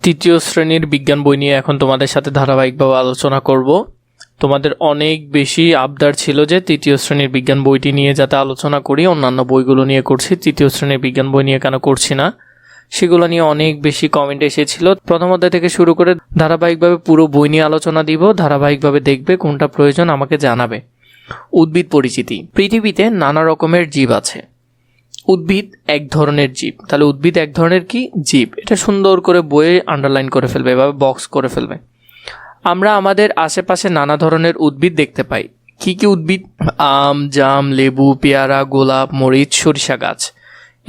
তৃতীয় শ্রেণীর বিজ্ঞান বই নিয়ে এখন তোমাদের সাথে ধারাবাহিকভাবে আলোচনা করব। তোমাদের অনেক বেশি আবদার ছিল যে তৃতীয় শ্রেণীর বিজ্ঞান বইটি নিয়ে যাতে আলোচনা করি, অন্যান্য বইগুলো নিয়ে করছি, তৃতীয় শ্রেণীর বিজ্ঞান বই নিয়ে কেন করছি না, সেগুলো নিয়ে অনেক বেশি কমেন্ট এসেছিল। প্রথম অধ্যায় থেকে শুরু করে ধারাবাহিকভাবে পুরো বই নিয়ে আলোচনা দিব, ধারাবাহিকভাবে দেখবে, কোনটা প্রয়োজন আমাকে জানাবে। উদ্ভিদ পরিচিতি। পৃথিবীতে নানা রকমের জীব আছে। উদ্ভিদ এক ধরনের জীব, তাহলে উদ্ভিদ এক ধরনের কি জীব, এটা সুন্দর করে বইয়ে আন্ডারলাইন করে ফেলবে, এভাবে বক্স করে ফেলবে। আমরা আমাদের আশেপাশে নানা ধরনের উদ্ভিদ দেখতে পাই। কি কি উদ্ভিদ? আম, জাম, লেবু, পেয়ারা, গোলাপ, মরিচ, সরিষা গাছ।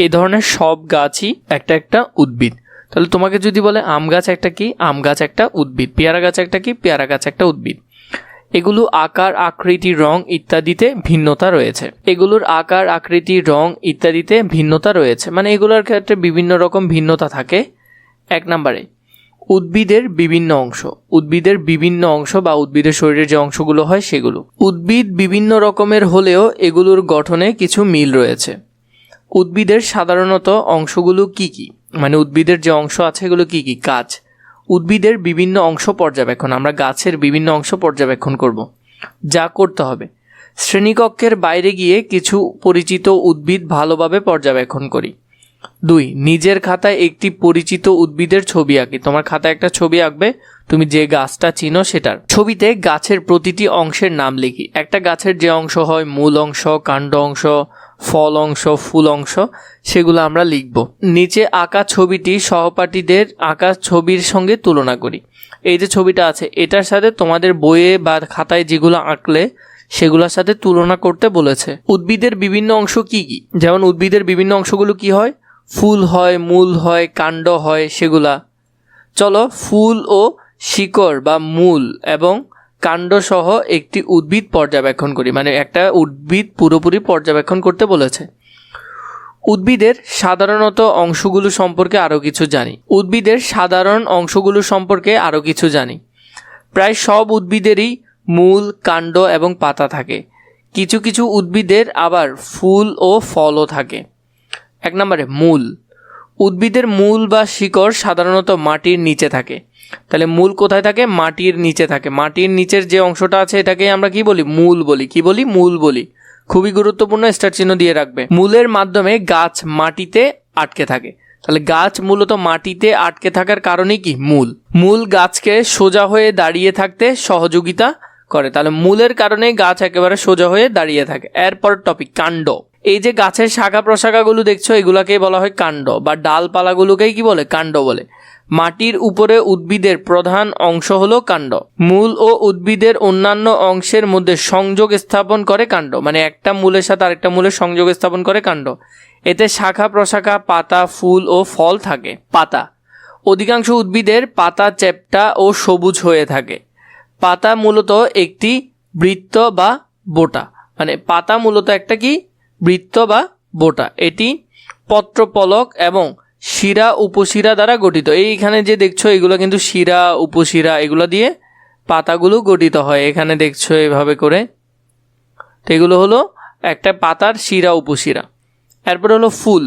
এই ধরনের সব গাছই একটা একটা উদ্ভিদ। তাহলে তোমাকে যদি বলে আম গাছ একটা কি, আম গাছ একটা উদ্ভিদ, পেয়ারা গাছ একটা কি, পেয়ারা গাছ একটা উদ্ভিদ। এগুলো আকার, আকৃতি, রং ইত্যাদিতে ভিন্নতা রয়েছে। এগুলোর আকার, আকৃতি, রং ইত্যাদিতে ভিন্নতা রয়েছে, মানে এগুলোর ক্ষেত্রে বিভিন্ন রকম ভিন্নতা থাকে। এক নম্বরে উদ্ভিদের বিভিন্ন অংশ। উদ্ভিদের বিভিন্ন অংশ বা উদ্ভিদের শরীরের যে অংশগুলো হয় সেগুলো। উদ্ভিদ বিভিন্ন রকমের হলেও এগুলোর গঠনে কিছু মিল রয়েছে। উদ্ভিদের সাধারণত অংশগুলো কি কি, মানে উদ্ভিদের যে অংশ আছে এগুলো কি কি? গাছ। উদ্ভিদের বিভিন্ন অংশ পর্যবেক্ষণ, আমরা গাছের বিভিন্ন অংশ পর্যবেক্ষণ করব। যা করতে হবে, শ্রেণীকক্ষের বাইরে গিয়ে কিছু পরিচিত উদ্ভিদ ভালোভাবে পর্যবেক্ষণ করি। 2, নিজের খাতায় একটি পরিচিত উদ্ভিদের ছবি আঁকি। তোমার খাতায় একটা ছবি আঁকবে, তুমি যে গাছটা চিনো সেটার। ছবিতে গাছের প্রতিটি অংশের নাম লিখি। একটা গাছের যে অংশ হয়, মূল অংশ, কাণ্ড অংশ, ফল অংশ, ফুল অংশ, সেগুলো আমরা লিখব। নিচে আঁকা ছবিটি সহপাঠীদের আঁকা ছবির সঙ্গে তুলনা করি। এই যে ছবিটা আছে এটার সাথে তোমাদের বইয়ে বা খাতায় যেগুলো আঁকলে সেগুলোর সাথে তুলনা করতে বলেছে। উদ্ভিদের বিভিন্ন অংশ কি কি? যেমন উদ্ভিদের বিভিন্ন অংশগুলো কি হয়? ফুল হয়, মূল হয়, কাণ্ড হয়, সেগুলা। চলো ফুল ও শিকড় বা মূল এবং কাণ্ড সহ একটি উদ্ভিদ পর্যবেক্ষণ করি, মানে একটা উদ্ভিদ পুরোপুরি পর্যবেক্ষণ করতে বলেছে। উদ্ভিদের সাধারণত অংশগুলো সম্পর্কে আরও কিছু জানি। উদ্ভিদের সাধারণ অংশগুলো সম্পর্কে আরও কিছু জানি। প্রায় সব উদ্ভিদেরই মূল, কাণ্ড এবং পাতা থাকে। কিছু কিছু উদ্ভিদের আবার ফুল ও ফলও থাকে। 1 নম্বরে মূল। উদ্ভিদের মূল বা শিকড় সাধারণত মাটির নিচে থাকে। তাহলে মূল কোথায় থাকে? মাটির নিচে থাকে। মাটির নিচের যে অংশটা আছে এটাকে আমরা কি বলি? মূল বলি। কি বলি? মূল বলি। খুবই গুরুত্বপূর্ণ, স্টার চিহ্ন দিয়ে রাখবে। মূলের মাধ্যমে গাছ মাটিতে আটকে থাকে। তাহলে গাছ মূলত মাটিতে আটকে থাকার কারণে কি? মূল। মূল গাছকে সোজা হয়ে দাঁড়িয়ে থাকতে সহযোগিতা করে। তাহলে মূলের কারণে গাছ একেবারে সোজা হয়ে দাঁড়িয়ে থাকে। এরপর টপিক কাণ্ড। এই যে গাছের শাখা প্রশাখাগুলো দেখছো এগুলাকে বলা হয় কাণ্ড, বা ডালপালাগুলোকেই কি বলে? কাণ্ড বলে। মাটির উপরে উদ্ভিদের প্রধান অংশ হলো কাণ্ড। মূল ও উদ্ভিদের অন্যান্য অংশের মধ্যে সংযোগ স্থাপন করে কাণ্ড, মানে একটা মূলের সাথে আরেকটা মূলের সংযোগ স্থাপন করে কাণ্ড। এতে শাখা প্রশাখা, পাতা, ফুল ও ফল থাকে। পাতা। অধিকাংশ উদ্ভিদের পাতা চ্যাপ্টা ও সবুজ হয়ে থাকে। পাতা মূলত একটি বৃত্ত বা বোটা, মানে পাতা মূলত একটা কি? বৃত্ত বা বোটা। এটি পত্রপলক এবং শিরা উপশিরা দ্বারা গঠিত। এইখানে যে দেখছো এগুলো কিন্তু শিরা উপশিরা এগুলো দিয়ে পাতাগুলো গঠিত হয়। এখানে দেখছো এভাবে করে, তো এগুলো হলো একটা পাতার শিরা উপশিরা। এরপর হলো ফুল।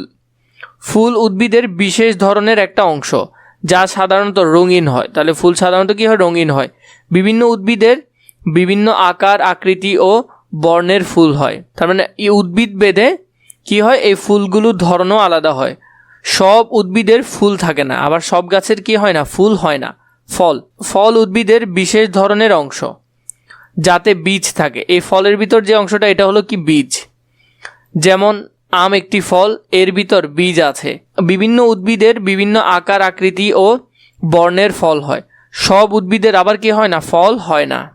ফুল উদ্ভিদের বিশেষ ধরনের একটা অংশ যা সাধারণত রঙিন হয়। তাহলে ফুল সাধারণত কি হয়? রঙিন হয়। বিভিন্ন উদ্ভিদের বিভিন্ন আকার, আকৃতি ও বর্ণের ফুল হয়। তার মানে এই উদ্ভিদ ভেদে কি হয়? এই ফুলগুলোর ধরনও আলাদা হয়। সব উদ্ভিদের ফুল থাকে না, আবার সব গাছের কি হয় না? ফুল হয় না। ফল। ফল উদ্ভিদের বিশেষ ধরনের অংশ যাতে বীজ থাকে। এই ফলের ভিতর যে অংশটা এটা হলো কি? বীজ। যেমন আম একটি ফল, এর ভিতর বীজ আছে। বিভিন্ন উদ্ভিদের বিভিন্ন আকার, আকৃতি ও বর্ণের ফল হয়। সব উদ্ভিদের আবার কি হয় না? ফল হয় না।